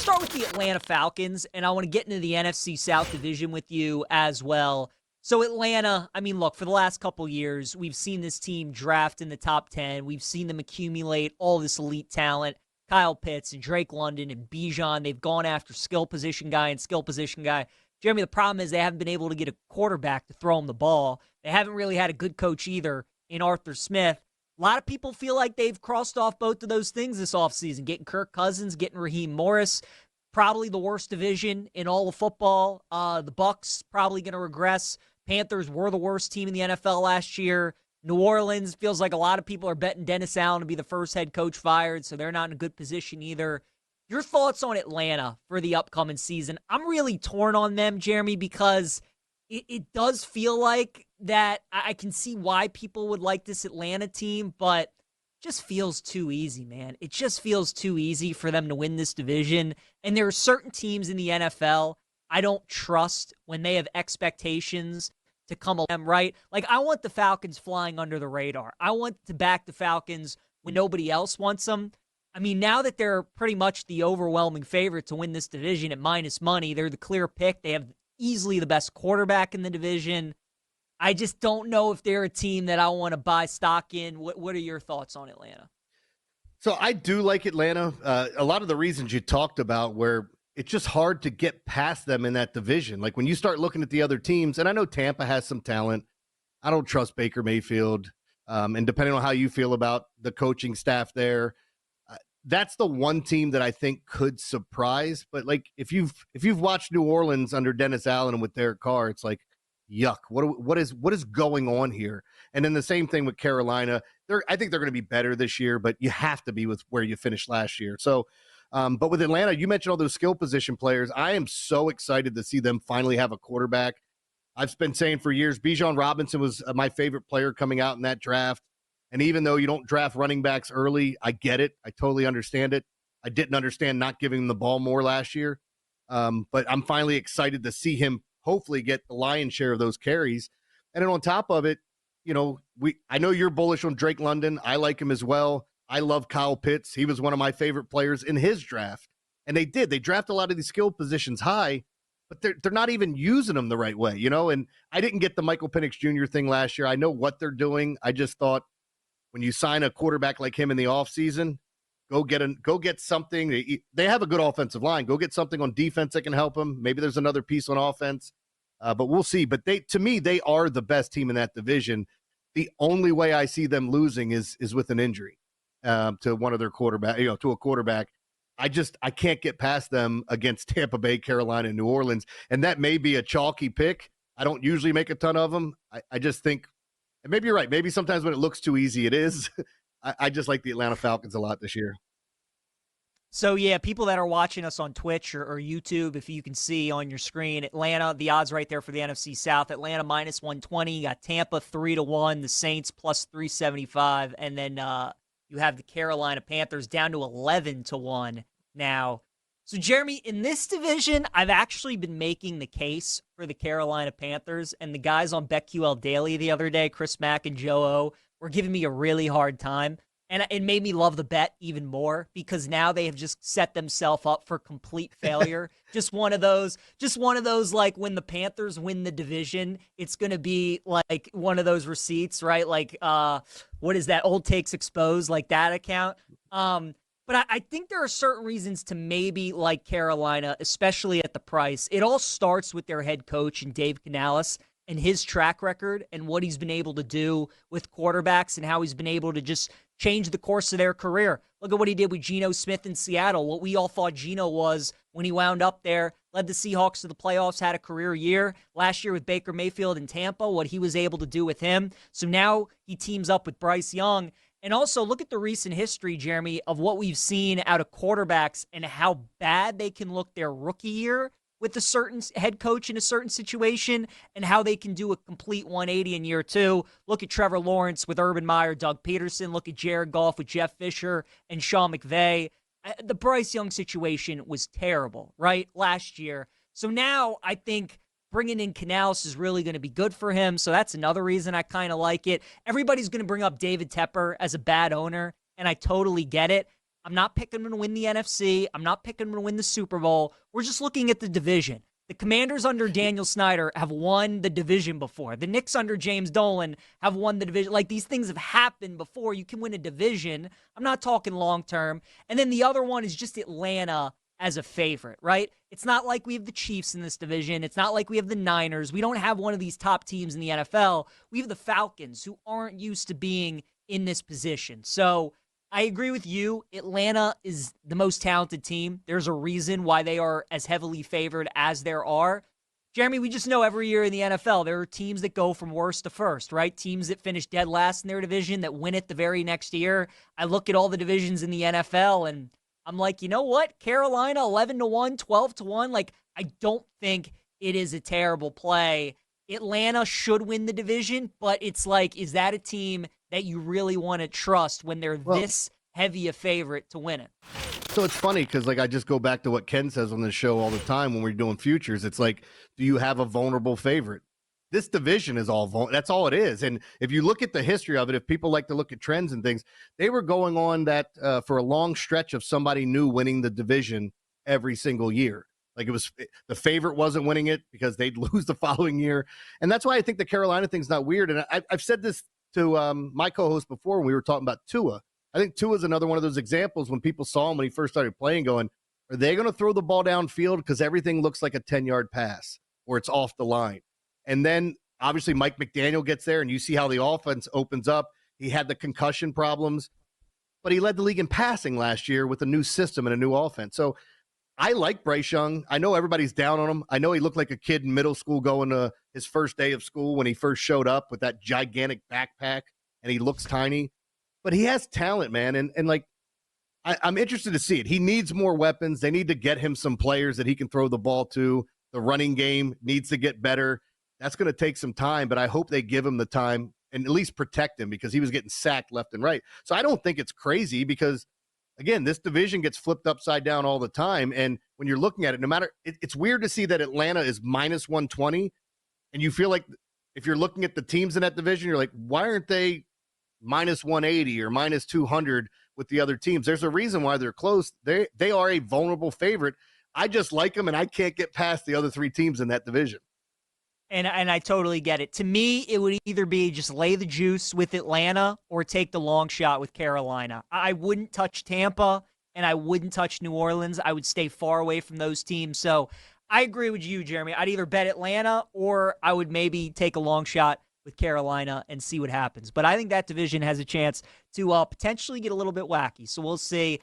start with the Atlanta Falcons, and I want to get into the NFC South division with you as well. So Atlanta, I mean, look, for the last couple years, we've seen this team draft in the top 10. We've seen them accumulate all this elite talent. Kyle Pitts and Drake London and Bijan. They've gone after skill position guy and skill position guy. Jeremy, the problem is they haven't been able to get a quarterback to throw them the ball. They haven't really had a good coach either in Arthur Smith. A lot of people feel like they've crossed off both of those things this offseason, getting Kirk Cousins, getting Raheem Morris. Probably the worst division in all of football. The Bucs probably going to regress. Panthers were the worst team in the NFL last year. New Orleans feels like a lot of people are betting Dennis Allen to be the first head coach fired, so they're not in a good position either. Your thoughts on Atlanta for the upcoming season? I'm really torn on them, Jeremy, because it does feel like that I can see why people would like this Atlanta team, but it just feels too easy, man. It just feels too easy for them to win this division. And there are certain teams in the NFL I don't trust when they have expectations to come along, right? Like, I want the Falcons flying under the radar. I want to back the Falcons when nobody else wants them. I mean, now that they're pretty much the overwhelming favorite to win this division at minus money, they're the clear pick. They have easily the best quarterback in the division. I just don't know if they're a team that I want to buy stock in. What are your thoughts on Atlanta? So I do like Atlanta. A lot of the reasons you talked about where it's just hard to get past them in that division. Like when you start looking at the other teams, and I know Tampa has some talent. I don't trust Baker Mayfield. And depending on how you feel about the coaching staff there, that's the one team that I think could surprise. But like if you've watched New Orleans under Dennis Allen and with Derek Carr, it's like, yuck, what is going on here? And then the same thing with Carolina. I think they're going to be better this year, but you have to be with where you finished last year. So but with Atlanta, you mentioned all those skill position players. I am so excited to see them finally have a quarterback. I've been saying for years, Bijan Robinson was my favorite player coming out in that draft. And even though you don't draft running backs early, I get it. I totally understand it. I didn't understand not giving him the ball more last year. But I'm finally excited to see him hopefully get the lion's share of those carries. And then on top of it, I know you're bullish on Drake London. I like him as well. I love Kyle Pitts. He was one of my favorite players in his draft. And they draft a lot of these skill positions high, but they're not even using them the right way, And I didn't get the Michael Penix Jr. thing last year. I know what they're doing. I just thought when you sign a quarterback like him in the offseason, go get something. They have a good offensive line. Go get something on defense that can help them. Maybe there's another piece on offense, but we'll see. But to me, they are the best team in that division. The only way I see them losing is with an injury. To one of their quarterback, to a quarterback. I can't get past them against Tampa Bay, Carolina, and New Orleans. And that may be a chalky pick. I don't usually make a ton of them. I just think, and maybe you're right. Maybe sometimes when it looks too easy, it is. I just like the Atlanta Falcons a lot this year. So, yeah, people that are watching us on Twitch or YouTube, if you can see on your screen, Atlanta, the odds right there for the NFC South. Atlanta minus 120. You got Tampa 3-1, the Saints plus 375, and then you have the Carolina Panthers down to 11-1 now. So, Jeremy, in this division, I've actually been making the case for the Carolina Panthers, and the guys on BetQL Daily the other day, Chris Mack and Joe O, were giving me a really hard time. And it made me love the bet even more because now they have just set themselves up for complete failure. just one of those like when the Panthers win the division, it's going to be like one of those receipts, right? Like, what is that? Old Takes Exposed, like that account. But I think there are certain reasons to maybe like Carolina, especially at the price. It all starts with their head coach and Dave Canales and his track record and what he's been able to do with quarterbacks and how he's been able to just change the course of their career. Look at what he did with Geno Smith in Seattle. What we all thought Geno was when he wound up there, led the Seahawks to the playoffs, had a career year. Last year with Baker Mayfield in Tampa, what he was able to do with him. So now he teams up with Bryce Young. And also look at the recent history, Jeremy, of what we've seen out of quarterbacks and how bad they can look their rookie year with a certain head coach in a certain situation and how they can do a complete 180 in year two. Look at Trevor Lawrence with Urban Meyer, Doug Peterson. Look at Jared Goff with Jeff Fisher and Sean McVay. The Bryce Young situation was terrible, right, last year. So now I think bringing in Canales is really going to be good for him. So that's another reason I kind of like it. Everybody's going to bring up David Tepper as a bad owner, and I totally get it. I'm not picking them to win the NFC. I'm not picking them to win the Super Bowl. We're just looking at the division. The Commanders under Daniel Snyder have won the division before. The Knicks under James Dolan have won the division. Like, these things have happened before. You can win a division. I'm not talking long term. And then the other one is just Atlanta as a favorite, right? It's not like we have the Chiefs in this division. It's not like we have the Niners. We don't have one of these top teams in the NFL. We have the Falcons, who aren't used to being in this position. So I agree with you. Atlanta is the most talented team. There's a reason why they are as heavily favored as there are. Jeremy, we just know every year in the NFL, there are teams that go from worst to first, right? Teams that finish dead last in their division that win it the very next year. I look at all the divisions in the NFL and I'm like, you know what? Carolina 11-1, 12-1. Like, I don't think it is a terrible play. Atlanta should win the division, but it's like, is that a team that you really want to trust when they're this heavy a favorite to win it? So it's funny because, like, I just go back to what Ken says on this show all the time when we're doing futures. It's like, do you have a vulnerable favorite? This division is that's all it is. And if you look at the history of it, if people like to look at trends and things, they were going on that for a long stretch of somebody new winning the division every single year. Like, it was the favorite wasn't winning it because they'd lose the following year. And that's why I think the Carolina thing's not weird. And I've said this to my co-host before when we were talking about Tua. I think Tua is another one of those examples when people saw him when he first started playing going, are they going to throw the ball downfield? Because everything looks like a 10-yard pass or it's off the line. And then obviously Mike McDaniel gets there and you see how the offense opens up. He had the concussion problems, but he led the league in passing last year with a new system and a new offense. So I like Bryce Young. I know everybody's down on him. I know he looked like a kid in middle school going to his first day of school when he first showed up with that gigantic backpack and he looks tiny, but he has talent, man. And like, I'm interested to see it. He needs more weapons. They need to get him some players that he can throw the ball to. The running game needs to get better. That's going to take some time, but I hope they give him the time and at least protect him because he was getting sacked left and right. So I don't think it's crazy because, again, this division gets flipped upside down all the time. And when you're looking at it, no matter it's weird to see that Atlanta is minus 120. And you feel like if you're looking at the teams in that division, you're like, why aren't they minus 180 or minus 200 with the other teams? There's a reason why they're close. They are a vulnerable favorite. I just like them, and I can't get past the other three teams in that division. And I totally get it. To me, it would either be just lay the juice with Atlanta or take the long shot with Carolina. I wouldn't touch Tampa, and I wouldn't touch New Orleans. I would stay far away from those teams. So I agree with you, Jeremy. I'd either bet Atlanta or I would maybe take a long shot with Carolina and see what happens. But I think that division has a chance to potentially get a little bit wacky. So we'll see.